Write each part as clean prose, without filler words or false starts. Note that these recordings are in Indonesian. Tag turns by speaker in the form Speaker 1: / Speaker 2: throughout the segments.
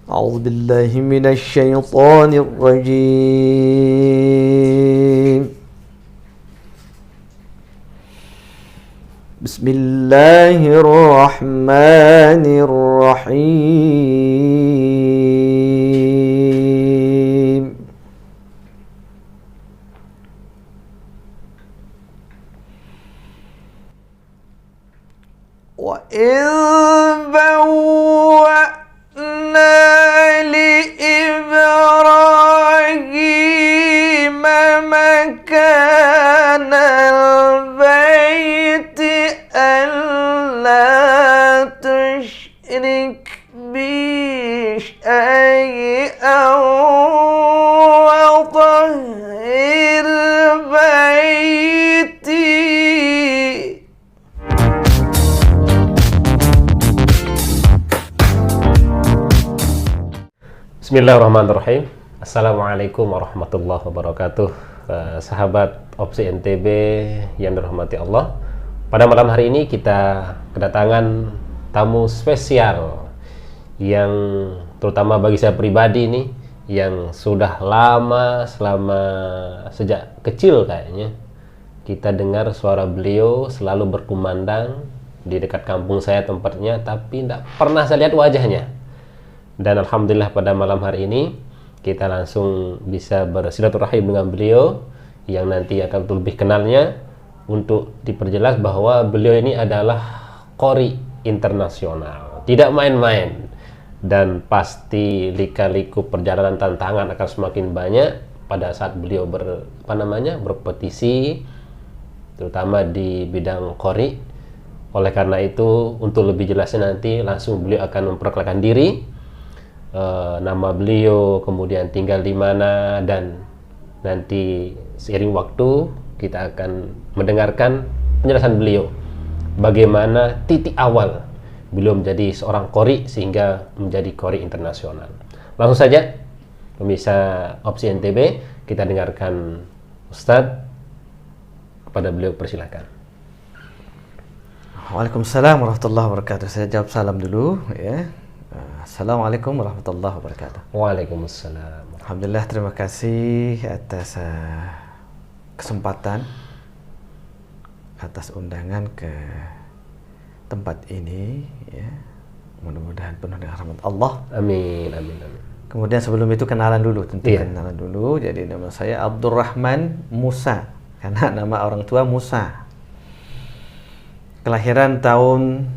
Speaker 1: أعوذ بالله من الشيطان الرجيم. بسم الله الرحمن الرحيم. وإذ بوأنا لإبراهيم مكان البيت ألا تشرك بي شيئا وطهر بيتي.
Speaker 2: Bismillahirrahmanirrahim. Assalamualaikum warahmatullahi wabarakatuh. Sahabat Opsi NTB yang dirahmati Allah, pada malam hari ini kita kedatangan tamu spesial yang terutama bagi saya pribadi nih, yang sudah lama, sejak kecil kayaknya kita dengar suara beliau selalu berkumandang di dekat kampung saya tempatnya, tapi tidak pernah saya lihat wajahnya. Dan alhamdulillah pada malam hari ini kita langsung bisa bersilaturahim dengan beliau yang nanti akan lebih kenalnya, untuk diperjelas bahwa beliau ini adalah qori internasional, tidak main-main, dan pasti lika-liku perjalanan tantangan akan semakin banyak pada saat beliau berpetisi terutama di bidang qori. Oleh karena itu, untuk lebih jelasnya nanti langsung beliau akan memperkenalkan diri, nama beliau, kemudian tinggal di mana, dan nanti seiring waktu kita akan mendengarkan penjelasan beliau bagaimana titik awal beliau menjadi seorang qori sehingga menjadi qori internasional. Langsung saja pemirsa Opsi NTB, kita dengarkan Ustadz. Kepada beliau persilakan.
Speaker 1: Waalaikumsalam warahmatullahi wabarakatuh. Saya jawab salam dulu ya. Assalamualaikum warahmatullahi wabarakatuh.
Speaker 2: Waalaikumsalam.
Speaker 1: Alhamdulillah, terima kasih atas kesempatan, atas undangan ke tempat ini ya. Mudah-mudahan penuh dengan rahmat Allah.
Speaker 2: Amin, amin, amin.
Speaker 1: Kemudian sebelum itu kenalan dulu, tentu
Speaker 2: Iya.
Speaker 1: kenalan dulu. Jadi nama saya Abdurrahman Musa, karena nama orang tua Musa. Kelahiran tahun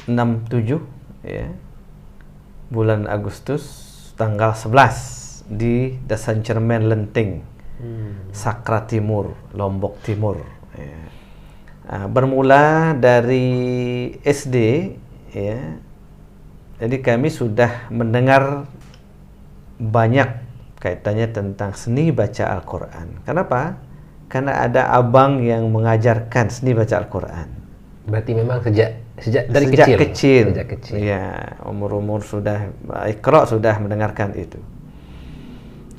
Speaker 1: 67 ya, bulan Agustus tanggal 11 di Dasan Cermen Lenting, Sakra Timur, Lombok Timur ya. Bermula dari SD ya. Jadi kami sudah mendengar banyak kaitannya tentang seni baca Al-Quran. Kenapa? Karena ada abang yang mengajarkan seni baca Al-Quran.
Speaker 2: Berarti memang sejak
Speaker 1: kecil.
Speaker 2: Sejak kecil.
Speaker 1: Ya, umur sudah Iqra sudah mendengarkan itu.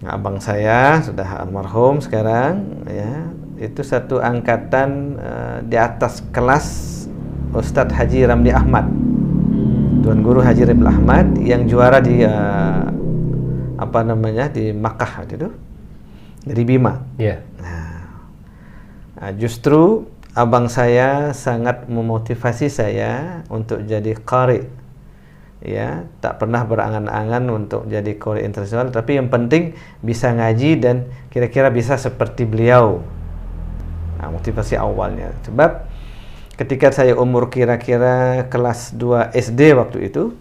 Speaker 1: Nah, abang saya sudah almarhum sekarang ya. Itu satu angkatan di atas kelas Ustadz Haji Ramli Ahmad. Tuan Guru Haji Ramli Ahmad yang juara di di Makkah waktu itu. Dari Bima.
Speaker 2: Iya.
Speaker 1: Nah, justru abang saya sangat memotivasi saya untuk jadi qari. Ya, tak pernah berangan-angan untuk jadi qari internasional, tapi yang penting bisa ngaji dan kira-kira bisa seperti beliau. Nah, motivasi awalnya. Sebab ketika saya umur kira-kira kelas 2 SD waktu itu,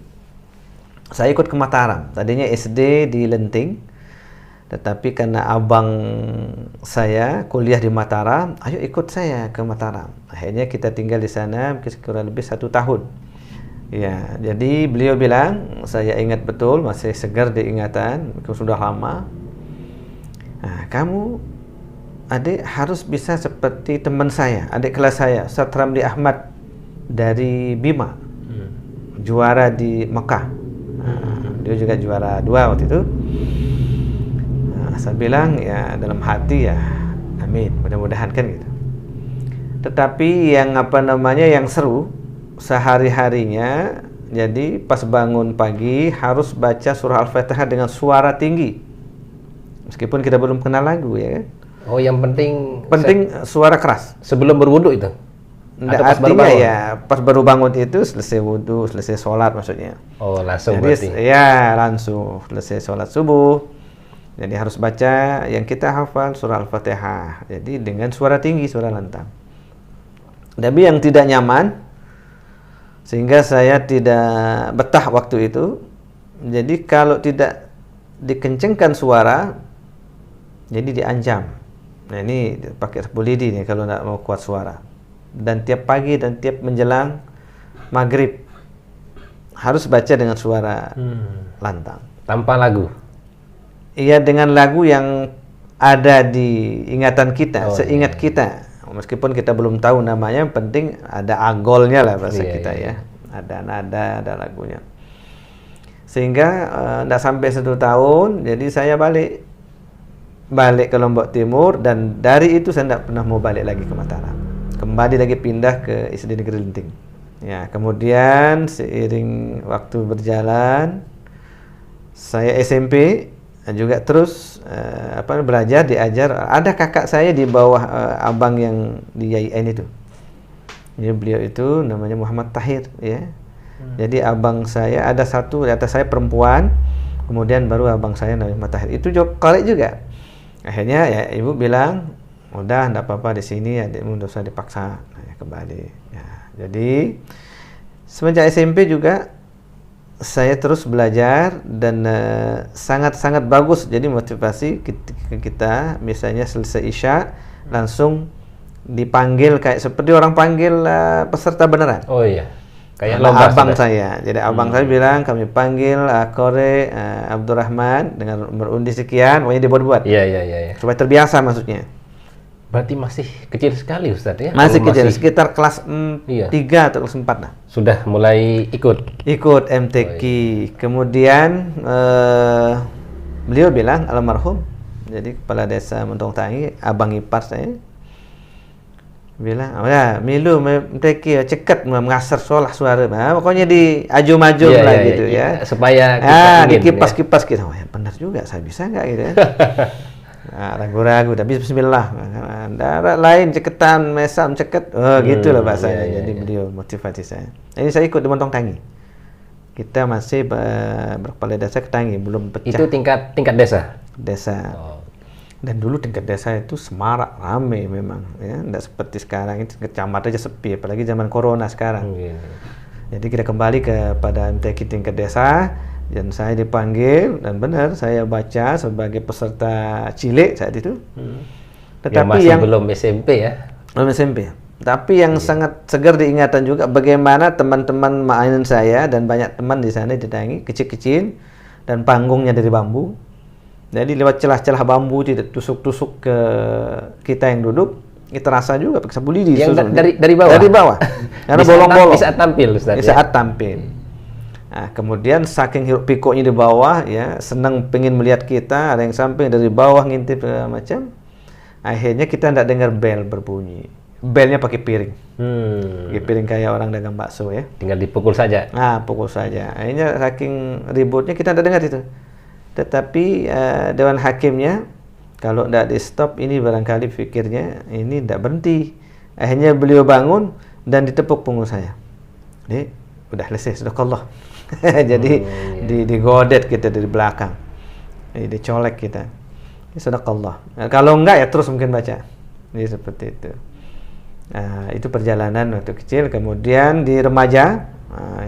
Speaker 1: saya ikut ke Mataram. Tadinya SD di Lenting, tetapi karena abang saya kuliah di Mataram, ayo ikut saya ke Mataram. Akhirnya kita tinggal di sana kurang lebih 1 tahun. Ya, jadi beliau bilang, saya ingat betul, masih segar diingatan, sudah lama. Nah, kamu adik harus bisa seperti teman saya, adik kelas saya, Ustaz Ramli Ahmad dari Bima, juara di Mekah. Dia juga juara 2 waktu itu. Saya bilang ya dalam hati ya amin, mudah-mudahan kan gitu. Tetapi yang yang seru sehari-harinya Jadi pas bangun pagi harus baca surah Al-Fatihah dengan suara tinggi. Meskipun kita belum kenal lagu ya kan.
Speaker 2: Oh, yang penting
Speaker 1: suara keras.
Speaker 2: sebelum berwudu itu.
Speaker 1: Nggak,
Speaker 2: Atau pas baru
Speaker 1: artinya
Speaker 2: bangun?
Speaker 1: ya pas baru bangun itu selesai wudu, selesai sholat maksudnya.
Speaker 2: Oh, langsung
Speaker 1: Jadi
Speaker 2: berarti.
Speaker 1: ya langsung selesai sholat subuh. Jadi harus baca yang kita hafal surah Al-Fatihah. Jadi dengan suara tinggi, suara lantang. Tapi yang tidak nyaman, sehingga saya tidak betah waktu itu. Jadi kalau tidak dikencengkan suara, jadi diancam. Nah ini pakai sapu lidi nih kalau tidak mau kuat suara. Dan tiap pagi dan tiap menjelang maghrib harus baca dengan suara lantang.
Speaker 2: Tanpa lagu.
Speaker 1: Iya, dengan lagu yang ada di ingatan kita, seingat
Speaker 2: iya.
Speaker 1: kita. Meskipun kita belum tahu namanya, penting ada agolnya lah bahasa
Speaker 2: Iya,
Speaker 1: kita
Speaker 2: iya.
Speaker 1: ya. Ada nada, ada lagunya. Sehingga tidak sampai 1 tahun, jadi saya balik ke Lombok Timur, dan dari itu saya tidak pernah mau balik lagi ke Mataram. Kembali lagi pindah ke SD Negeri Lenting. Ya, kemudian seiring waktu berjalan, saya SMP juga terus belajar, diajar. Ada kakak saya di bawah abang yang di YIN itu. Jadi beliau itu namanya Muhammad Tahir ya. Jadi abang saya ada satu di atas saya perempuan, kemudian baru abang saya namanya Muhammad Tahir. Itu juga korek juga. Akhirnya ya ibu bilang, udah enggak apa-apa di sini, adikmu enggak usah dipaksa. Nah, kembali. Ya, jadi semenjak SMP juga saya terus belajar, dan sangat-sangat bagus. Jadi motivasi kita misalnya selesai Isya langsung dipanggil kayak seperti orang panggil peserta beneran.
Speaker 2: Oh iya. Kayak
Speaker 1: Nah,
Speaker 2: lomba
Speaker 1: abang
Speaker 2: sudah.
Speaker 1: saya. Jadi abang saya bilang kami panggil Kore Abdurrahman dengan berundi sekian, pokoknya dibuat-buat.
Speaker 2: Iya, iya, iya, iya.
Speaker 1: Supaya terbiasa maksudnya.
Speaker 2: Berarti masih kecil sekali Ustaz ya?
Speaker 1: Masih
Speaker 2: Kalau
Speaker 1: kecil, sekitar kelas
Speaker 2: Iya.
Speaker 1: 3 atau kelas 4 lah.
Speaker 2: Sudah mulai ikut.
Speaker 1: Ikut MTQ. Kemudian beliau bilang, almarhum, jadi kepala desa Montong Tangi, abang ipar saya, bilang, ya milu MTQ cekat mengasar solah suara, pokoknya di aju-maju
Speaker 2: Iya,
Speaker 1: lah
Speaker 2: iya,
Speaker 1: gitu
Speaker 2: iya.
Speaker 1: ya.
Speaker 2: Supaya kita ingin,
Speaker 1: dikipas-kipas gitu. Oh ya benar juga, saya bisa nggak gitu kan. Nah, ragu-ragu, tapi bismillah. Darat lain ceketan, mesam ceket. Oh, gitulah bahasanya.
Speaker 2: Iya,
Speaker 1: Jadi
Speaker 2: iya.
Speaker 1: beliau motivasi saya. Ini saya ikut di Montong Tangi. Kita masih berkepala desa ke Tangi, belum pecah
Speaker 2: Itu tingkat desa.
Speaker 1: desa.
Speaker 2: Oh.
Speaker 1: Dan dulu tingkat desa itu semarak, rame memang ya, enggak seperti sekarang. Itu kecamatan aja sepi, apalagi zaman corona sekarang. Jadi kita kembali kepada MTQ tingkat desa, dan saya dipanggil, dan benar saya baca sebagai peserta cilik saat itu. Tetapi
Speaker 2: Yang masih belum SMP ya.
Speaker 1: belum SMP. Tapi yang sangat segar diingatan juga bagaimana teman-teman mainan saya dan banyak teman di sana di Tangi kecil-kecil, dan panggungnya dari bambu. Jadi lewat celah-celah bambu tidak tusuk-tusuk ke kita yang duduk, itu rasa juga pakai sapu lidi.
Speaker 2: Yang dari bawah.
Speaker 1: Dari bawah. Karena
Speaker 2: Di
Speaker 1: bolong-bolong.
Speaker 2: saat tampil Ustaz.
Speaker 1: Di saat tampil. Nah, kemudian saking hiruk pikuknya di bawah ya, senang pengen melihat kita, ada yang samping dari bawah ngintip macam. Akhirnya kita tidak dengar bel berbunyi. Belnya pakai piring. Pakai piring kayak orang dagang bakso ya.
Speaker 2: Tinggal dipukul saja.
Speaker 1: Nah, pukul saja. Akhirnya saking ributnya kita tidak dengar itu. Tetapi Dewan Hakimnya kalau tidak di stop, ini barangkali pikirnya ini tidak berhenti. Akhirnya beliau bangun dan ditepuk punggung saya. Dek, udah selesai, sedekah. Jadi digodet kita dari belakang. Dicolek kita. Ini sedekah. Nah, kalau enggak ya terus mungkin baca. Ini seperti itu. Nah, itu perjalanan waktu kecil. Kemudian di remaja,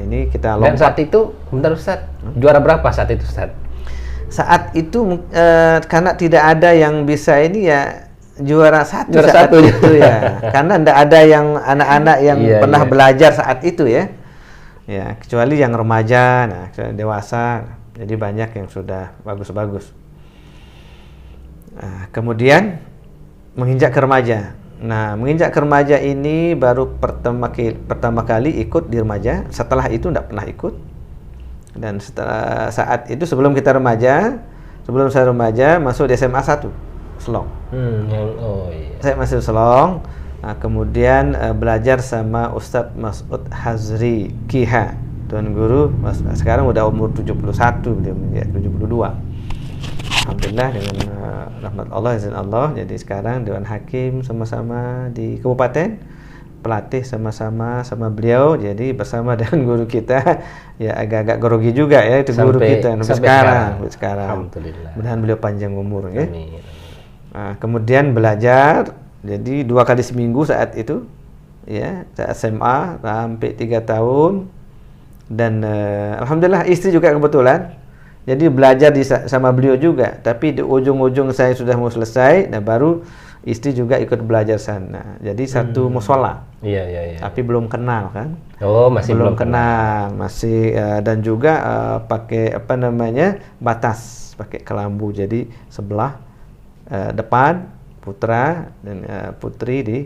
Speaker 1: ini kita lompat.
Speaker 2: Dan saat itu, bentar Ustaz, juara berapa saat itu Ustaz?
Speaker 1: Saat itu karena tidak ada yang bisa ini ya, juara satu
Speaker 2: Juara
Speaker 1: saat
Speaker 2: satu.
Speaker 1: itu ya. Karena tidak ada yang anak-anak yang pernah belajar saat itu ya. Ya, kecuali yang remaja, nah dewasa. Jadi banyak yang sudah bagus-bagus. Nah, kemudian menginjak ke remaja. Nah, menginjak ke remaja ini baru pertama kali ikut di remaja. Setelah itu tidak pernah ikut. Dan setelah saat itu sebelum saya remaja masuk di SMA 1 Selong. Saya masih Selong. Nah, kemudian belajar sama Ustadz Mas'ud Hazri Kiha. Tuan Guru sekarang udah umur 71, beliau menjadi 72. Alhamdulillah dengan rahmat Allah, izin Allah. Jadi sekarang Dewan Hakim sama-sama di kabupaten, pelatih sama-sama sama beliau. Jadi bersama dengan guru kita, ya agak-agak grogi juga ya itu guru kita sampai sekarang.
Speaker 2: Alhamdulillah.
Speaker 1: Mudah-mudahan beliau panjang umur ya.
Speaker 2: Amin.
Speaker 1: Nah, kemudian belajar, jadi 2 kali seminggu saat itu, ya saat SMA sampai 3 tahun. Dan alhamdulillah istri juga kebetulan. Jadi belajar sama beliau juga, tapi di ujung-ujung saya sudah mau selesai, nah baru istri juga ikut belajar sana. Jadi satu musola.
Speaker 2: Iya.
Speaker 1: Tapi belum kenal kan?
Speaker 2: Oh, masih belum
Speaker 1: kenal, masih dan juga pakai batas, pakai kelambu. Jadi sebelah depan putra dan putri di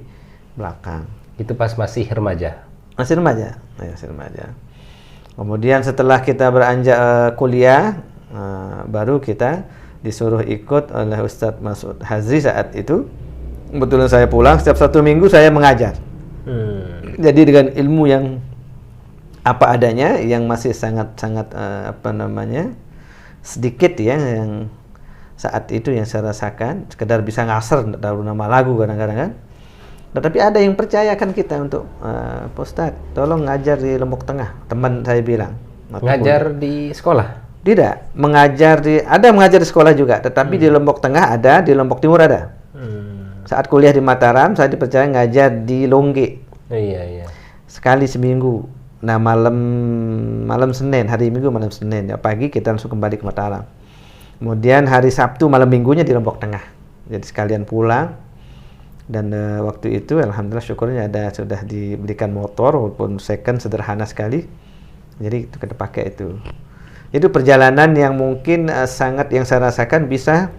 Speaker 1: belakang.
Speaker 2: Itu pas masih remaja.
Speaker 1: Masih remaja. Masih remaja. Kemudian setelah kita beranjak kuliah, baru kita disuruh ikut oleh Ustadz Mas'ud Hazri saat itu. Kebetulan saya pulang, setiap 1 minggu saya mengajar. Jadi dengan ilmu yang apa adanya, yang masih sangat-sangat sedikit ya, yang saat itu yang saya rasakan, sekedar bisa ngasar, tidak tahu nama lagu kadang-kadang kan. Tetapi ada yang percayakan kita untuk Pak Ustadz, tolong ngajar di Lombok Tengah. Teman saya bilang.
Speaker 2: Ngajar di sekolah?
Speaker 1: Tidak, mengajar di sekolah juga, tetapi di Lombok Tengah ada, di Lombok Timur ada. Saat kuliah di Mataram, saya dipercaya ngajar di Longge.
Speaker 2: Iya.
Speaker 1: Sekali seminggu. Nah, malam Senin, hari Minggu malam Senin. Ya, pagi kita langsung kembali ke Mataram. Kemudian hari Sabtu malam Minggunya di Lombok Tengah. Jadi sekalian pulang. Dan waktu itu alhamdulillah syukurnya sudah dibelikan motor, walaupun second, sederhana sekali. Jadi itu kita pakai itu. Itu perjalanan yang mungkin sangat, yang saya rasakan bisa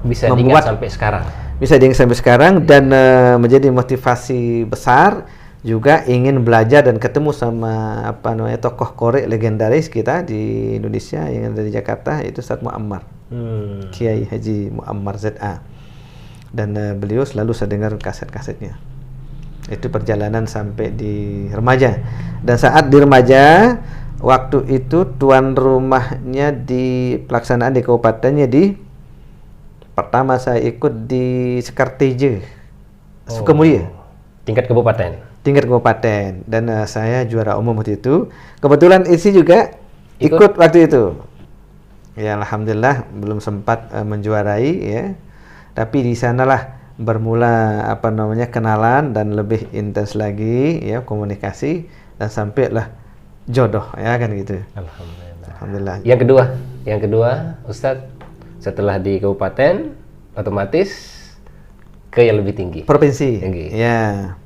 Speaker 2: diingat sampai sekarang.
Speaker 1: Bisa diingat sampai sekarang dan menjadi motivasi besar juga, ingin belajar dan ketemu sama tokoh korek legendaris kita di Indonesia yang ada di Jakarta, itu Ustadz Muammar. Kiai Haji Muammar ZA. Dan beliau selalu saya dengar kaset-kasetnya. Itu perjalanan sampai di remaja. Dan saat di remaja, waktu itu tuan rumahnya di pelaksanaan di kabupatennya pertama saya ikut di Sekarteje, Sukamulya.
Speaker 2: Tingkat kabupaten. Dan saya juara umum waktu itu. Kebetulan isi juga ikut waktu itu. Ya alhamdulillah belum sempat menjuarai ya. Tapi di sanalah bermula kenalan dan lebih intens lagi ya komunikasi, dan sampailah jodoh ya kan gitu. Alhamdulillah. Yang kedua Ustadz, setelah di kabupaten otomatis ke yang lebih tinggi. Provinsi. Ya.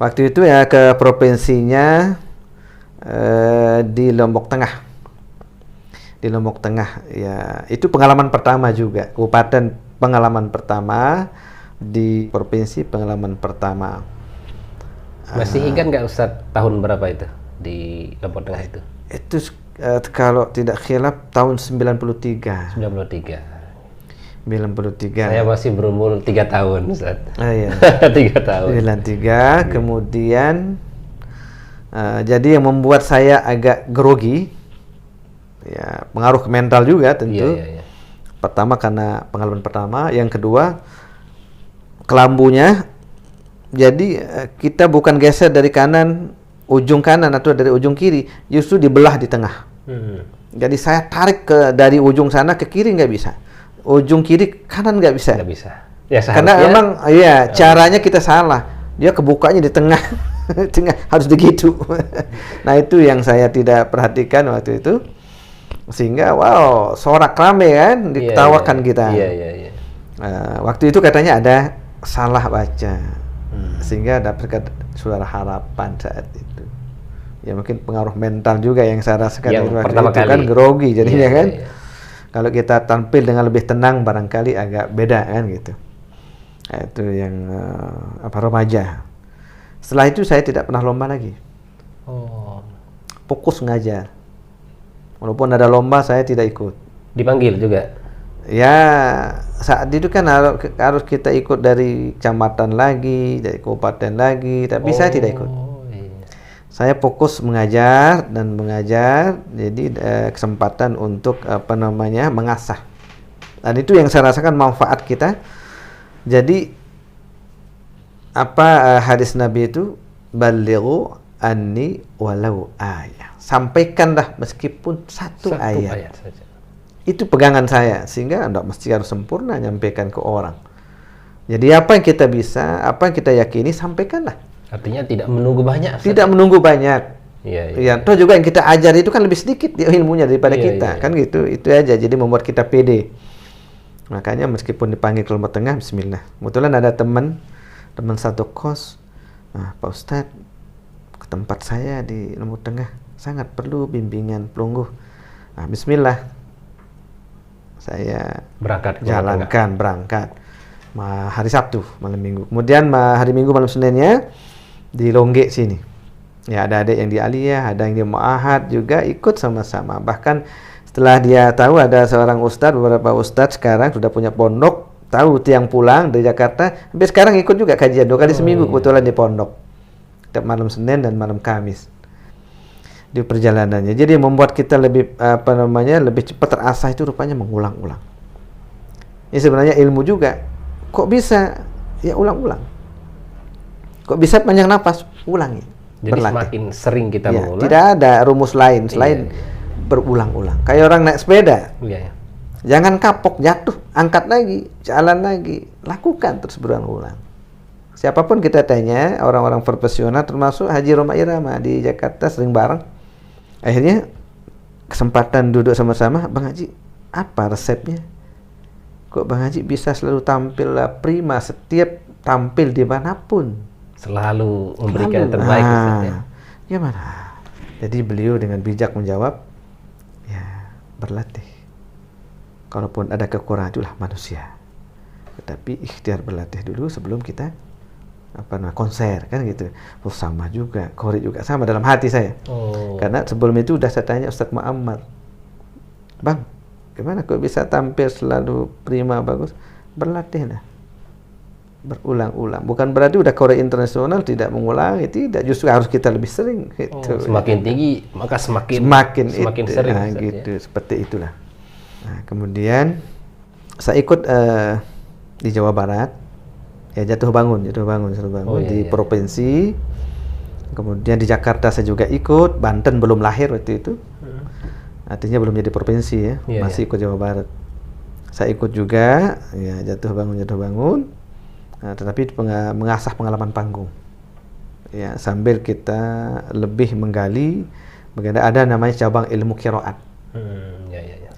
Speaker 2: Waktu itu ya ke provinsinya di Lombok Tengah. Di Lombok Tengah ya, itu pengalaman pertama juga, kabupaten pengalaman pertama, di provinsi pengalaman pertama. Masih ingat nggak Ustadz tahun berapa itu di Lombok Tengah itu?
Speaker 1: Itu kalau tidak khilaf tahun 93. 93.
Speaker 2: Saya masih berumur 3 tahun Ustadz.
Speaker 1: Iya.
Speaker 2: 3 tahun.
Speaker 1: 93. Kemudian jadi yang membuat saya agak grogi, ya pengaruh ke mental juga tentu.
Speaker 2: Iya.
Speaker 1: Pertama karena pengalaman pertama, yang kedua kelambunya. Jadi kita bukan geser dari ujung kanan atau dari ujung kiri, justru dibelah di tengah. Jadi saya tarik dari ujung sana ke kiri nggak bisa, ujung kiri kanan nggak bisa. Ya, karena memang caranya kita salah. Dia kebukanya di tengah, harus begitu. Nah itu yang saya tidak perhatikan waktu itu. Sehingga sorak rame kan, diketawakan kita.
Speaker 2: Iya.
Speaker 1: Waktu itu katanya ada salah baca, sehingga dapat suara harapan saat itu. Ya mungkin pengaruh mental juga yang saya rasakan
Speaker 2: yang pertama
Speaker 1: itu
Speaker 2: kali.
Speaker 1: Kan grogi jadinya kan. Kalau kita tampil dengan lebih tenang barangkali agak beda kan gitu. Nah, itu yang remaja. Setelah itu saya tidak pernah lomba lagi. Fokus ngajar. Walaupun ada lomba saya tidak ikut.
Speaker 2: Dipanggil juga?
Speaker 1: Ya saat itu kan harus kita ikut dari kecamatan lagi, dari kabupaten lagi, tapi saya tidak ikut. Saya fokus mengajar dan mengajar, jadi kesempatan untuk mengasah. Dan itu yang saya rasakan manfaat kita. Jadi hadis Nabi itu, balighu anni walau ayat. Sampaikanlah meskipun satu ayat
Speaker 2: saja.
Speaker 1: Itu pegangan saya, sehingga Anda mesti harus sempurna nyampaikan ke orang. Jadi apa yang kita bisa, apa yang kita yakini, sampaikanlah.
Speaker 2: Artinya tidak menunggu banyak.
Speaker 1: Tidak menunggu banyak.
Speaker 2: Iya.
Speaker 1: Toh juga yang kita ajar itu kan lebih sedikit ilmunya daripada kita. Kan gitu. Itu aja. Jadi membuat kita pede. Makanya meskipun dipanggil ke Lombok Tengah, bismillah. Kebetulan ada teman satu kos. Pak Ustadz, ke tempat saya di Lombok Tengah sangat perlu bimbingan pelungguh. Bismillah. Saya jalankan, berangkat. Hari Sabtu malam Minggu. Kemudian hari Minggu malam Seninnya di Longge sini. Ya, ada adik yang di Aliyah, ada yang di Mu'ahad juga ikut sama-sama. Bahkan setelah dia tahu ada seorang ustadz, beberapa ustadz sekarang sudah punya pondok, tahu tiang pulang dari Jakarta, sampai sekarang ikut juga kajian 2 kali seminggu kebetulan di pondok. Setiap malam Senin dan malam Kamis. Di perjalanannya. Jadi membuat kita lebih lebih cepat terasah itu rupanya mengulang-ulang. Ini sebenarnya ilmu juga. Kok bisa? Ya ulang-ulang. Kok bisa panjang napas? Ulangi.
Speaker 2: Jadi berlatih. Semakin sering kita mengulang.
Speaker 1: Tidak ada rumus lain selain berulang-ulang. Kayak orang naik sepeda. Jangan kapok, jatuh, angkat lagi, jalan lagi, lakukan terus berulang-ulang. Siapapun kita tanya, orang-orang profesional termasuk Haji Roma Irama di Jakarta sering bareng. Akhirnya kesempatan duduk sama-sama, Bang Haji, apa resepnya? Kok Bang Haji bisa selalu tampil prima setiap tampil dimanapun?
Speaker 2: Selalu memberikan yang terbaik.
Speaker 1: Gimana? Jadi beliau dengan bijak menjawab, ya berlatih. Kalaupun ada kekurangan, itulah manusia. Tetapi ikhtiar berlatih dulu sebelum kita konser, kan gitu. Sama juga, Khori juga sama dalam hati saya. Karena sebelum itu udah saya tanya Ustadz Muhammad, Bang, gimana kok bisa tampil selalu prima bagus? Berlatihlah, berulang-ulang. Bukan berarti udah Khori internasional tidak mengulangi, tidak. Justru harus kita lebih sering. Gitu.
Speaker 2: Semakin tinggi maka semakin sering.
Speaker 1: Gitu, seperti itulah. Nah, kemudian saya ikut di Jawa Barat. Ya jatuh bangun di provinsi. Kemudian di Jakarta saya juga ikut. Banten belum lahir waktu itu. Artinya belum jadi provinsi ya. Masih ikut Jawa Barat. Saya ikut juga ya jatuh bangun. Nah, tetapi mengasah pengalaman panggung. Ya, sambil kita lebih menggali ada namanya cabang ilmu qiraat.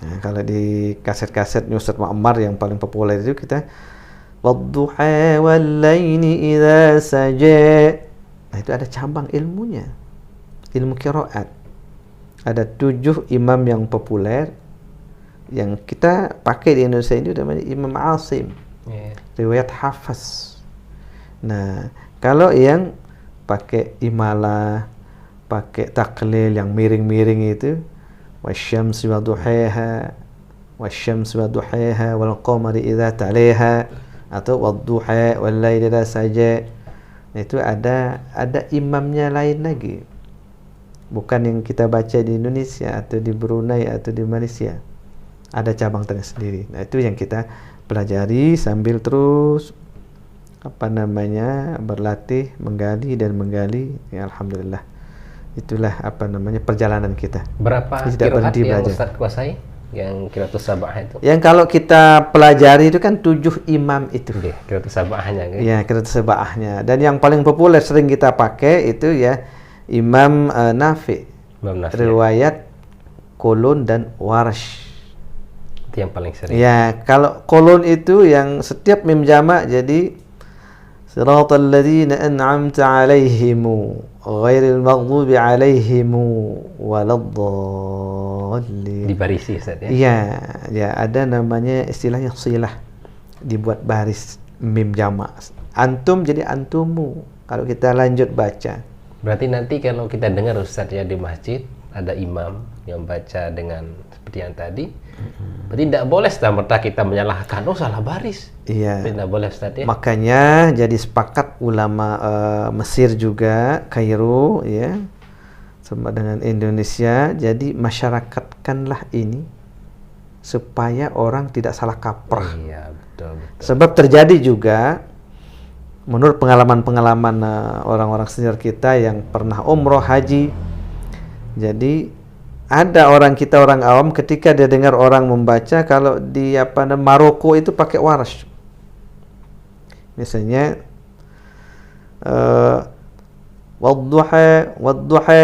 Speaker 1: Nah, kalau di kaset-kaset Ustadz Muammar yang paling populer itu kita wadduha wal-laili idza saja. Nah, itu ada cabang ilmunya. Ilmu qiraat. Ada 7 imam yang populer yang kita pakai di Indonesia ini namanya Imam Asim. Riwayat Hafaz. Nah, kalau yang pakai imalah, pakai taklil yang miring-miring itu, wasyamsi wadduhaha wasyamsi wadduhaha wal qamari idza talaha, atau wadduha wal laili idza saja. Itu ada imamnya lain lagi. Bukan yang kita baca di Indonesia atau di Brunei atau di Malaysia. Ada cabang tersendiri. Nah, itu yang kita pelajari sambil terus berlatih, menggali. Ya, alhamdulillah. Itulah perjalanan kita.
Speaker 2: Berapa qiraat yang Ustaz kuasai? Yang qiraatus sab'ah itu? Yang
Speaker 1: kalau kita pelajari itu kan 7 imam itu.
Speaker 2: Qiraatus sab'ahnya kan?
Speaker 1: Ya, qiraatus sab'ahnya. Dan yang paling populer sering kita pakai itu ya Imam Nafi. Riwayat Qulun dan Warsh.
Speaker 2: Itu yang paling sering.
Speaker 1: Ya, kalau Qulun itu yang setiap mim jamak jadi siratal ladzina an'amta 'alaihimu ghairil maghdubi 'alaihimu waladdallin.
Speaker 2: Dibarisi Ustaz ya?
Speaker 1: Iya, ya ada namanya istilahnya silah. Dibuat baris mim jamak. Antum jadi antumu kalau kita lanjut baca.
Speaker 2: Berarti nanti kalau kita dengar Ustaz ya di masjid ada imam yang baca dengan seperti yang tadi, berarti tidak boleh serta-merta kita menyalahkan, salah baris.
Speaker 1: Iya.
Speaker 2: Tidak boleh Ustaz ya.
Speaker 1: Makanya jadi sepakat ulama Mesir juga, Kairo ya, sama dengan Indonesia. Jadi masyarakatkanlah ini supaya orang tidak salah kaprah.
Speaker 2: Iya, betul.
Speaker 1: Sebab terjadi juga menurut pengalaman-pengalaman orang-orang senior kita yang pernah umroh, haji. Jadi ada orang kita, orang awam, ketika dia dengar orang membaca, kalau di Maroko itu pakai warash. Misalnya wadduha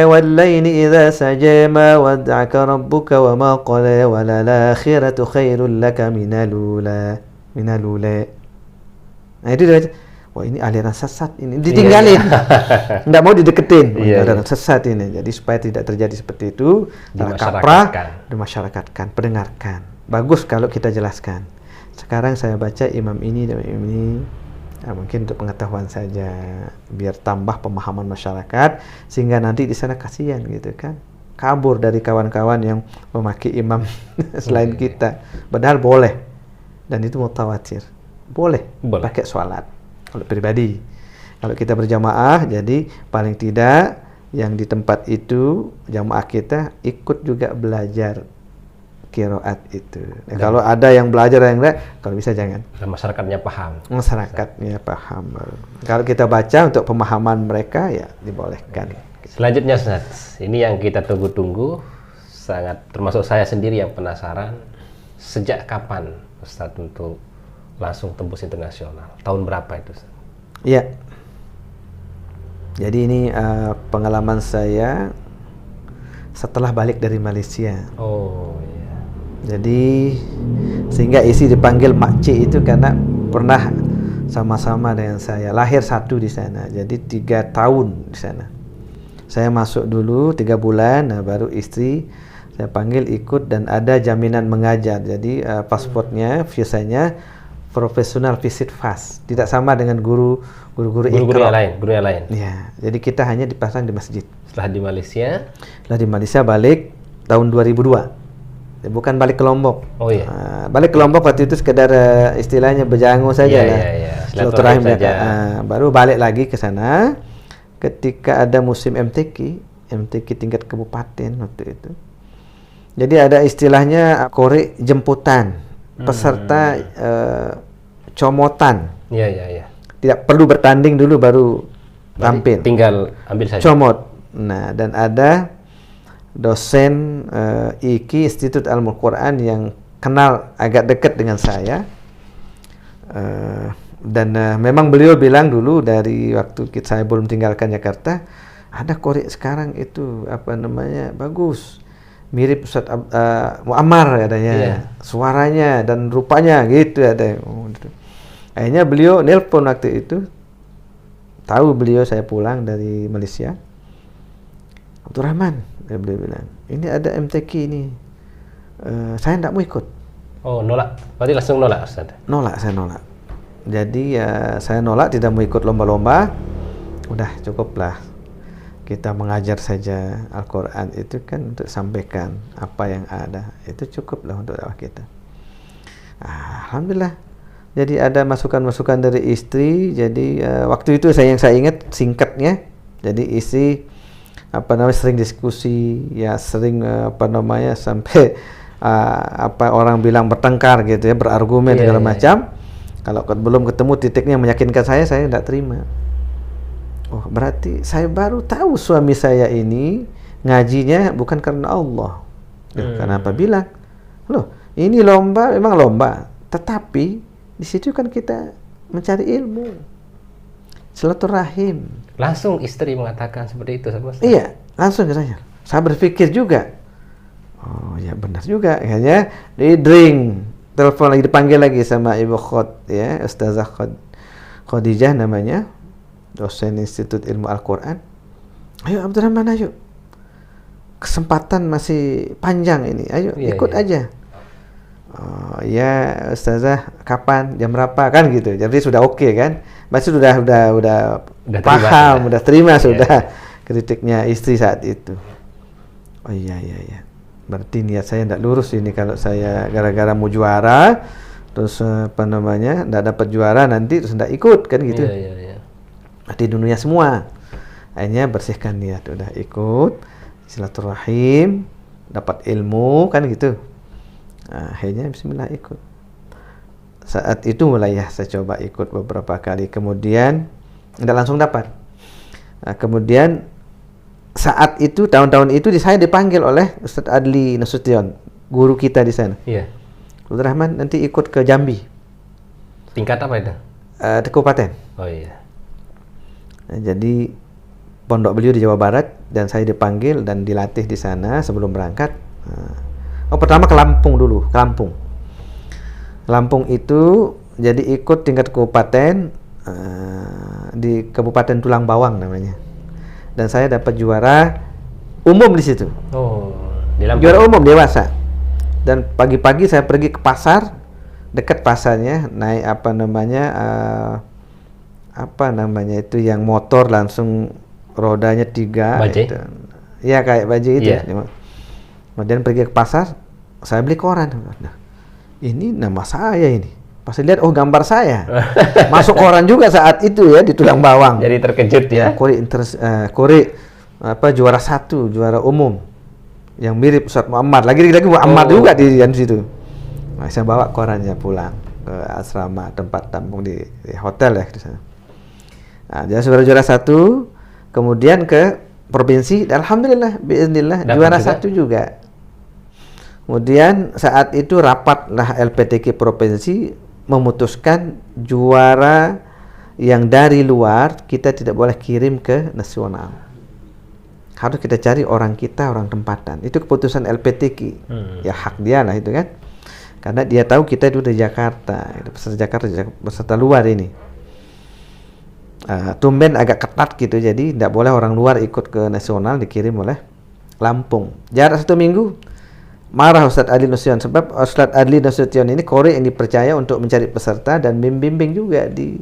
Speaker 1: wal-laili idza saja ma wadda'aka rabbuka wa ma qala wa lal akhiratu khairul laka minal ula. Nah itu dia, wah ini aliran sesat ini, ditinggalin. Nggak mau dideketin. Aliran sesat ini. Jadi supaya tidak terjadi seperti itu, dimasyarakatkan, pendengarkan. Bagus kalau kita jelaskan. Sekarang saya baca imam ini dan imam ini. Nah, mungkin untuk pengetahuan saja, biar tambah pemahaman masyarakat, sehingga nanti di sana kasihan gitu kan, kabur dari kawan-kawan yang memaki imam selain kita. Padahal boleh, dan itu mutawatir, boleh. Pakai sholat kalau pribadi. Kalau kita berjamaah, jadi paling tidak yang di tempat itu jamaah kita ikut juga belajar qiraat itu. Kalau ada yang belajar yang enggak, kalau bisa jangan.
Speaker 2: Dan masyarakatnya paham.
Speaker 1: Masyarakatnya paham. Kalau kita baca untuk pemahaman mereka, ya dibolehkan.
Speaker 2: Selanjutnya Ustaz, ini yang kita tunggu-tunggu, sangat termasuk saya sendiri yang penasaran. Sejak kapan Ustaz untuk langsung tembus internasional? Tahun berapa itu Ustaz?
Speaker 1: Iya. Jadi ini pengalaman saya setelah balik dari Malaysia.
Speaker 2: Oh iya.
Speaker 1: Jadi sehingga isi dipanggil Makcik itu karena pernah sama-sama dengan saya, lahir satu di sana. Jadi 3 tahun di sana. Saya masuk dulu 3 bulan, nah baru istri saya panggil ikut, dan ada jaminan mengajar. Jadi pasportnya, visanya professional visit fast, tidak sama dengan guru
Speaker 2: yang lain.
Speaker 1: Ya, jadi kita hanya dipasang di masjid.
Speaker 2: Setelah di Malaysia
Speaker 1: Balik tahun 2002. Bukan balik ke Lombok.
Speaker 2: Oh iya.
Speaker 1: Balik ke Lombok waktu itu sekedar istilahnya berjangu saja lah. Silaturahim saja. Baru balik lagi ke sana ketika ada musim MTQ tingkat kabupaten waktu itu. Jadi ada istilahnya korek jemputan, peserta comotan.
Speaker 2: Iya.
Speaker 1: Tidak perlu bertanding dulu baru tampil.
Speaker 2: Tinggal ambil saja.
Speaker 1: Comot. Nah, dan ada dosen IKI Institut Ilmu Quran yang kenal agak dekat dengan saya, dan memang beliau bilang dulu dari waktu saya belum tinggalkan Jakarta, ada korek sekarang itu bagus, mirip Ustaz Muammar katanya, suaranya dan rupanya gitu ada. Akhirnya beliau nelpon waktu itu, tahu beliau saya pulang dari Malaysia. Abdurrahman, beliau bilang, ini ada MTQ ini, saya tidak mau ikut.
Speaker 2: Oh, nolak? Berarti langsung nolak Ustaz?
Speaker 1: Saya nolak. Jadi saya nolak, tidak mau ikut lomba-lomba. Udah cukuplah, kita mengajar saja Al-Quran itu kan untuk sampaikan apa yang ada, itu cukuplah untuk dakwah kita. Alhamdulillah. Jadi ada masukan-masukan dari istri. Jadi waktu itu saya ingat singkatnya. Jadi istri sering diskusi, ya sering sampai orang bilang bertengkar gitu ya, berargumen segala macam. Kalau belum ketemu titiknya meyakinkan saya tidak terima. Oh, berarti saya baru tahu suami saya ini ngajinya bukan karena Allah. Kenapa bilang? Loh, ini lomba memang lomba, tetapi di situ kan kita mencari ilmu, silaturahim.
Speaker 2: Langsung istri mengatakan seperti itu sama saya?
Speaker 1: Iya, langsung ke saya. Saya berpikir juga, oh ya benar juga. Akhirnya di ring, telepon lagi, dipanggil lagi sama Ibu Ustazah Khadijah namanya, dosen Institut Ilmu Al-Quran. Ayo Abdurrahman, ayo. Kesempatan masih panjang ini, ayo ikut aja. Oh ya Ustazah, kapan, jam berapa kan gitu. Jadi sudah oke kan. Masih sudah paham, sudah terima kritiknya istri saat itu. Oh iya. Berarti niat saya tidak lurus ini kalau saya gara-gara mau juara terus tidak dapat juara nanti terus tidak ikut kan gitu.
Speaker 2: Iya.
Speaker 1: Di dunia semua. Akhirnya bersihkan niat, udah ikut. silaturahim, dapat ilmu kan gitu. Akhirnya bismillah ikut. Saat itu mulai ya saya coba ikut beberapa kali, kemudian tidak langsung dapat. Kemudian saat itu tahun-tahun itu saya dipanggil oleh Ustadz Adli Nasution, guru kita di sana.
Speaker 2: Iya.
Speaker 1: Abdul Rahman nanti ikut ke Jambi.
Speaker 2: Tingkat apa itu?
Speaker 1: Di kabupaten.
Speaker 2: Oh iya.
Speaker 1: Jadi pondok beliau di Jawa Barat dan saya dipanggil dan dilatih di sana sebelum berangkat. Pertama ke Lampung dulu, ke Lampung. Lampung itu jadi ikut tingkat kabupaten di Kabupaten Tulang Bawang namanya. Dan saya dapat juara umum di situ.
Speaker 2: Oh, di Lampung.
Speaker 1: Juara umum dewasa. Dan pagi-pagi saya pergi ke pasar, dekat pasarnya, naik apa namanya itu yang motor langsung rodanya 3.
Speaker 2: Bajai?
Speaker 1: Gitu. Ya kayak bajai itu.
Speaker 2: Yeah.
Speaker 1: Kemudian pergi ke pasar, saya beli koran. Nah, ini nama saya ini. Pas lihat, oh gambar saya. Masuk koran juga saat itu ya di Tulang Bawang.
Speaker 2: Jadi terkejut ya.
Speaker 1: Kori juara 1, juara umum. Yang mirip Ustadz Muhammad. Lagi-lagi Muhammad juga di situ. Nah, saya bawa korannya pulang ke asrama tempat tampung di hotel ya di sana. Nah, dia juara 1, kemudian ke provinsi, alhamdulillah, biiznillah juara 1 juga. Kemudian saat itu rapatlah LPTK provinsi memutuskan juara yang dari luar kita tidak boleh kirim ke nasional. Harus kita cari orang kita, orang tempatan. Itu keputusan LPTK. Ya hak dia lah itu kan. Karena dia tahu kita itu dari Jakarta, peserta luar ini. Tumben agak ketat gitu, jadi tidak boleh orang luar ikut ke nasional, dikirim oleh Lampung. Jarak 1 minggu. Marah Ustadz Adli Nasution, sebab Ustadz Adli Nasution ini kori yang dipercaya untuk mencari peserta dan membimbing juga di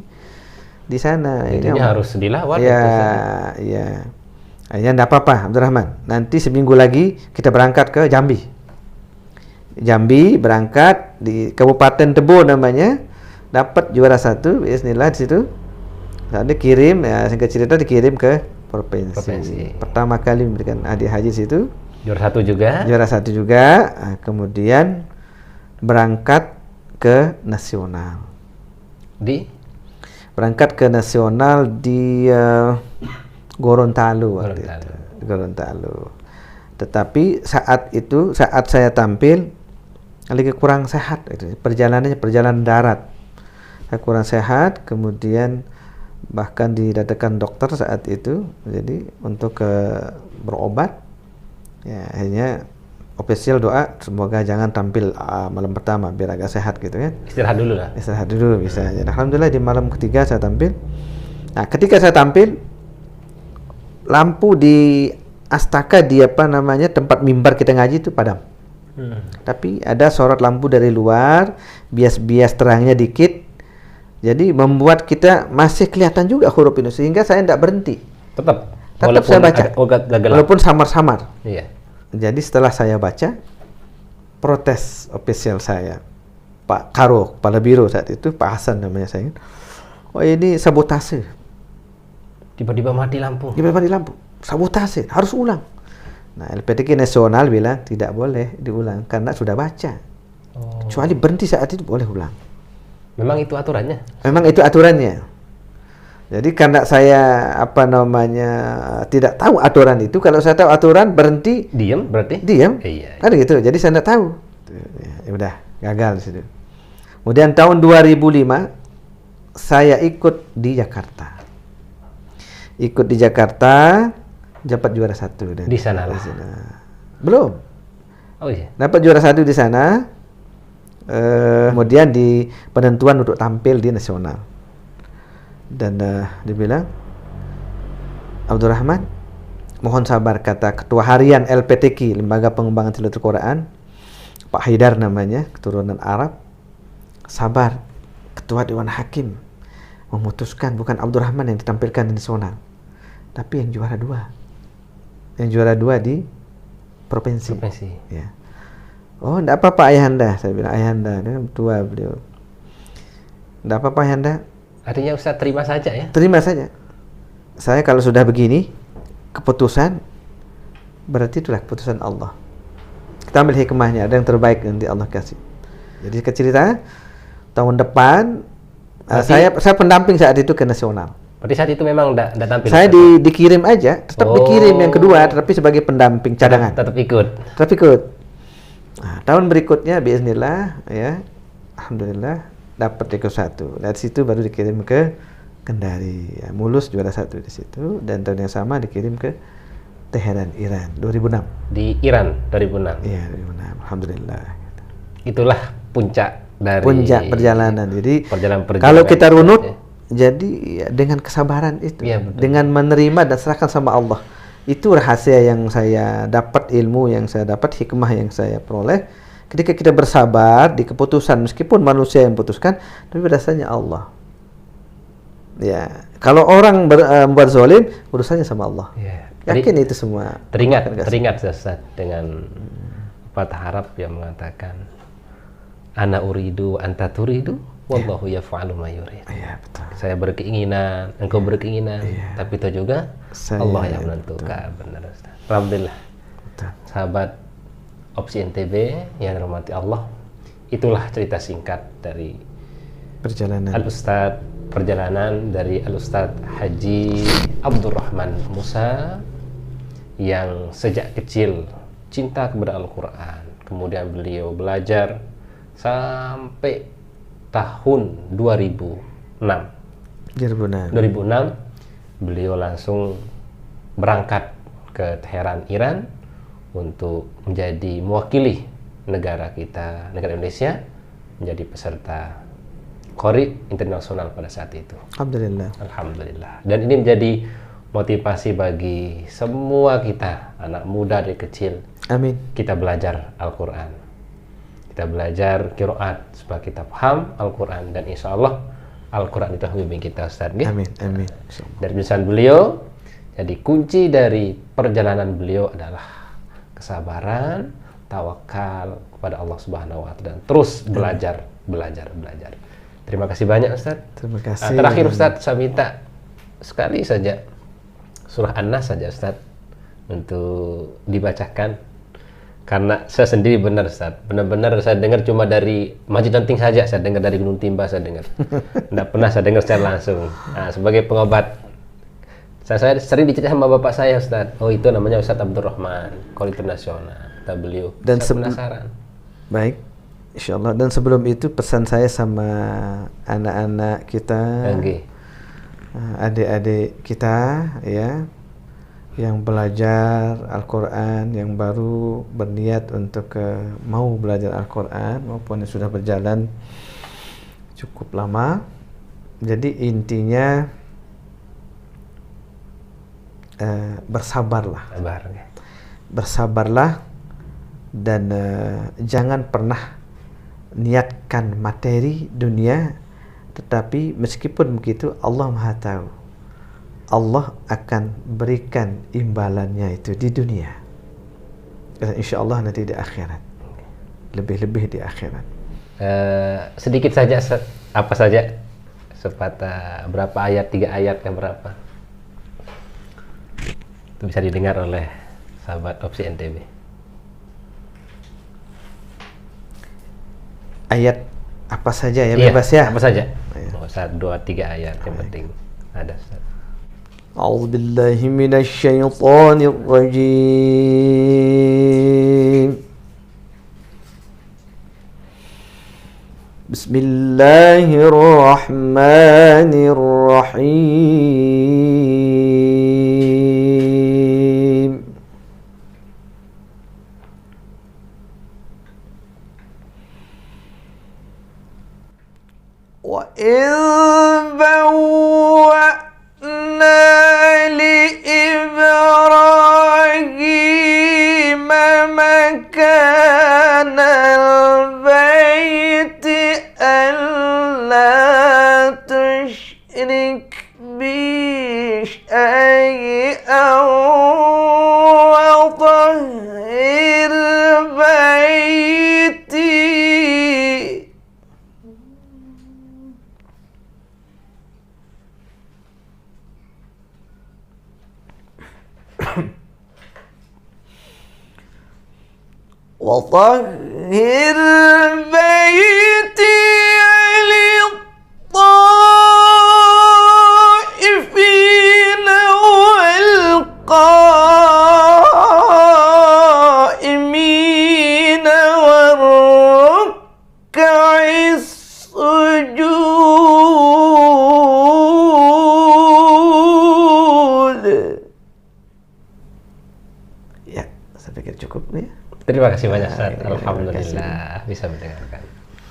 Speaker 1: sana.
Speaker 2: Intinya harus dilawan.
Speaker 1: Ya, ya. Akhirnya tidak apa-apa, Abdul Rahman. Nanti seminggu lagi kita berangkat ke Jambi. Jambi berangkat di Kabupaten Tebo namanya, dapat juara 1, bismillah di situ. Lalu dikirim, ya singkat cerita dikirim ke provinsi. Pertama kali memberikan hadiah haji di situ.
Speaker 2: Juara 1 juga.
Speaker 1: Juara 1 juga. Kemudian berangkat ke nasional. Berangkat ke nasional di Gorontalo. Gorontalo. Tetapi saat itu, saat saya tampil, lagi kurang sehat. Perjalanannya perjalanan darat. Saya kurang sehat, kemudian bahkan didatangkan dokter saat itu. Jadi untuk berobat. Ya, akhirnya official doa semoga jangan tampil malam pertama biar agak sehat gitu kan.
Speaker 2: Istirahat dulu lah.
Speaker 1: Istirahat dulu bisa. Jadi, alhamdulillah di malam ketiga saya tampil. Nah, ketika saya tampil, lampu di Astaka di tempat mimbar kita ngaji itu padam. Tapi ada sorot lampu dari luar, bias-bias terangnya dikit. Jadi membuat kita masih kelihatan juga huruf ini sehingga saya tidak berhenti.
Speaker 2: Tetap
Speaker 1: saya baca. Walaupun samar-samar.
Speaker 2: Iya.
Speaker 1: Jadi setelah saya baca, protes official saya, Pak Karo, Kepala Biro saat itu, Pak Hasan namanya saya. Oh ini sabotase.
Speaker 2: Tiba-tiba mati lampu.
Speaker 1: Sabotase, harus ulang. Nah, LPTK nasional bilang tidak boleh diulang karena sudah baca. Kecuali berhenti saat itu boleh ulang.
Speaker 2: Memang itu aturannya?
Speaker 1: Memang itu aturannya. Jadi karena saya tidak tahu aturan itu, kalau saya tahu aturan berhenti,
Speaker 2: diam berarti?
Speaker 1: Diam.
Speaker 2: Iya.
Speaker 1: Kan gitu. Jadi saya tidak tahu. Ya udah, gagal di situ. Kemudian tahun 2005 saya ikut di Jakarta. Dapat juara 1
Speaker 2: di sana lah.
Speaker 1: Belum.
Speaker 2: Oh iya.
Speaker 1: Dapat juara 1 di sana. Kemudian di penentuan untuk tampil di nasional. Dan dibilang, Abdul Rahman, mohon sabar, kata Ketua Harian LPTK, Lembaga Pengembangan Tilawatul Quran, Pak Haidar namanya, keturunan Arab. Sabar, Ketua Dewan Hakim memutuskan bukan Abdul Rahman yang ditampilkan di nasional, tapi yang juara 2. Yang juara 2 di provinsi. Ya. Oh, enggak apa-apa ayahanda, saya bilang ayahanda, dia tua beliau. Enggak apa-apa ayahanda.
Speaker 2: Artinya Ustaz terima saja ya?
Speaker 1: Terima saja. Saya kalau sudah begini, keputusan berarti itulah keputusan Allah. Kita ambil hikmahnya, ada yang terbaik nanti Allah kasih. Jadi cerita tahun depan saya pendamping saat itu ke nasional.
Speaker 2: Berarti saat itu memang udah tampil?
Speaker 1: Saya dikirim aja, tetap dikirim yang kedua, tetapi sebagai pendamping cadangan.
Speaker 2: Tetap ikut.
Speaker 1: Nah, tahun berikutnya bismillah ya, alhamdulillah dapat ikut 1. Dari situ baru dikirim ke Kendari. Ya, mulus juara 1 di situ, dan tahun yang sama dikirim ke Teheran, Iran 2006.
Speaker 2: Di Iran 2006.
Speaker 1: Iya, 2006. Alhamdulillah.
Speaker 2: Itulah puncak
Speaker 1: perjalanan. Jadi
Speaker 2: perjalanan
Speaker 1: kalau kita runut, jadi ya, dengan kesabaran itu,
Speaker 2: ya,
Speaker 1: dengan menerima dan serahkan sama Allah. Itu rahasia yang saya dapat, ilmu yang saya dapat, hikmah yang saya peroleh. Ketika kita bersabar di keputusan, meskipun manusia yang putuskan, tapi rasanya Allah. Ya, kalau orang membuat zalim, urusannya sama Allah.
Speaker 2: Ya.
Speaker 1: Yakin itu semua.
Speaker 2: Teringat Ustaz dengan patah Arab yang mengatakan, ana uridu anta turidu wallahu yaf'alu ma yurid.
Speaker 1: Iya, betul.
Speaker 2: Saya berkeinginan, engkau berkeinginan, tapi itu juga Allah yang menentukan. Benar Ustaz. Alhamdulillah.
Speaker 1: Betul.
Speaker 2: Sahabat Opsi NTB yang dirahmati Allah, itulah cerita singkat dari perjalanan dari Al-Ustaz Haji Abdurrahman Musa yang sejak kecil cinta kepada Al-Quran. Kemudian beliau belajar sampai tahun 2006 beliau langsung berangkat ke Teheran, Iran, untuk menjadi mewakili negara kita, negara Indonesia, menjadi peserta Qori internasional pada saat itu. Alhamdulillah. Dan ini menjadi motivasi bagi semua kita, anak muda dari kecil.
Speaker 1: Amin.
Speaker 2: Kita belajar Al-Quran, kita belajar qiraat supaya kita paham Al-Quran, dan insya Allah Al-Quran itu membimbing kita, Ustaz.
Speaker 1: Amin.
Speaker 2: Dari tulisan beliau, jadi kunci dari perjalanan beliau adalah kesabaran, tawakal kepada Allah Subhanahu wa Ta'ala, dan terus belajar. Terima kasih banyak Ustaz.
Speaker 1: Terima kasih.
Speaker 2: Terakhir Ustaz, saya minta sekali saja surah An-Nas saja Ustaz untuk dibacakan, karena saya sendiri benar-benar saya dengar cuma dari Masjid Lenting saja, saya dengar dari Gunung Timba, saya dengar. Tidak pernah saya dengar secara langsung. Nah, sebagai pengobat, saya sering dicerita sama bapak saya Ustaz. Oh, itu namanya Ustaz Abdurrahman, Qori internasional. Kata beliau. Dan penasaran.
Speaker 1: Baik, insyaallah. Dan sebelum itu pesan saya sama anak-anak kita, adik-adik kita ya, yang belajar Al-Quran, yang baru berniat untuk mau belajar Al-Quran, maupun yang sudah berjalan cukup lama. Jadi intinya bersabarlah dan jangan pernah niatkan materi dunia, tetapi meskipun begitu Allah Maha tahu, Allah akan berikan imbalannya itu di dunia, dan insya Allah nanti di akhirat, lebih-lebih di akhirat.
Speaker 2: Sedikit saja, apa saja, sepatah berapa ayat, 3 ayat yang berapa, itu bisa didengar oleh sahabat Opsi NTB.
Speaker 1: Ayat apa saja ya, bebas ya,
Speaker 2: apa saja. 1, 2, 3 ayat yang penting ada.
Speaker 1: A'udzu billahi minasy syaithanir rajim. Bismillahirrahmanirrahim. Wa in لإبراهيم مكان البيت ألا تشرك بي شيئا وطهر بيتي طهر بيتي للطائفين والقائمين والركع السجود. Ya, saya pikir cukup nih.
Speaker 2: Terima kasih banyak Ustaz. Alhamdulillah bisa mendengarkan.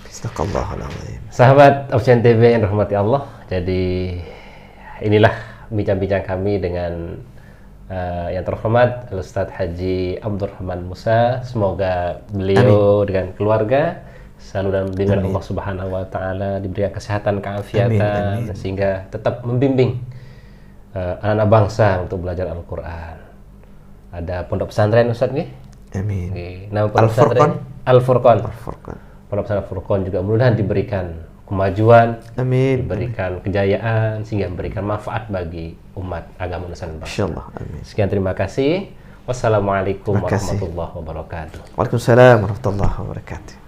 Speaker 1: Astagfirullahaladzim.
Speaker 2: Sahabat Opsi NTB yang dirahmati Allah, jadi inilah bincang-bincang kami dengan yang terhormat Ustadz Haji Abdurrahman Musa. Semoga beliau dengan keluarga selalu dalam bimbingan Allah Subhanahu wa taala, diberikan kesehatan, keafiatan, sehingga tetap membimbing anak-anak bangsa untuk belajar Al-Qur'an. Ada pondok pesantren Ustadz nih?
Speaker 1: Amin.
Speaker 2: Nama pondok pesantren Al-Furqan. Pondok pesantren Al-Furqan juga mudah-mudahan diberikan kemajuan, diberikan kejayaan, sehingga memberikan manfaat bagi umat agama Nusantara.
Speaker 1: Insyaallah. Amin.
Speaker 2: Sekian, terima kasih. Wassalamualaikum warahmatullahi wabarakatuh.
Speaker 1: Waalaikumsalam warahmatullahi wabarakatuh.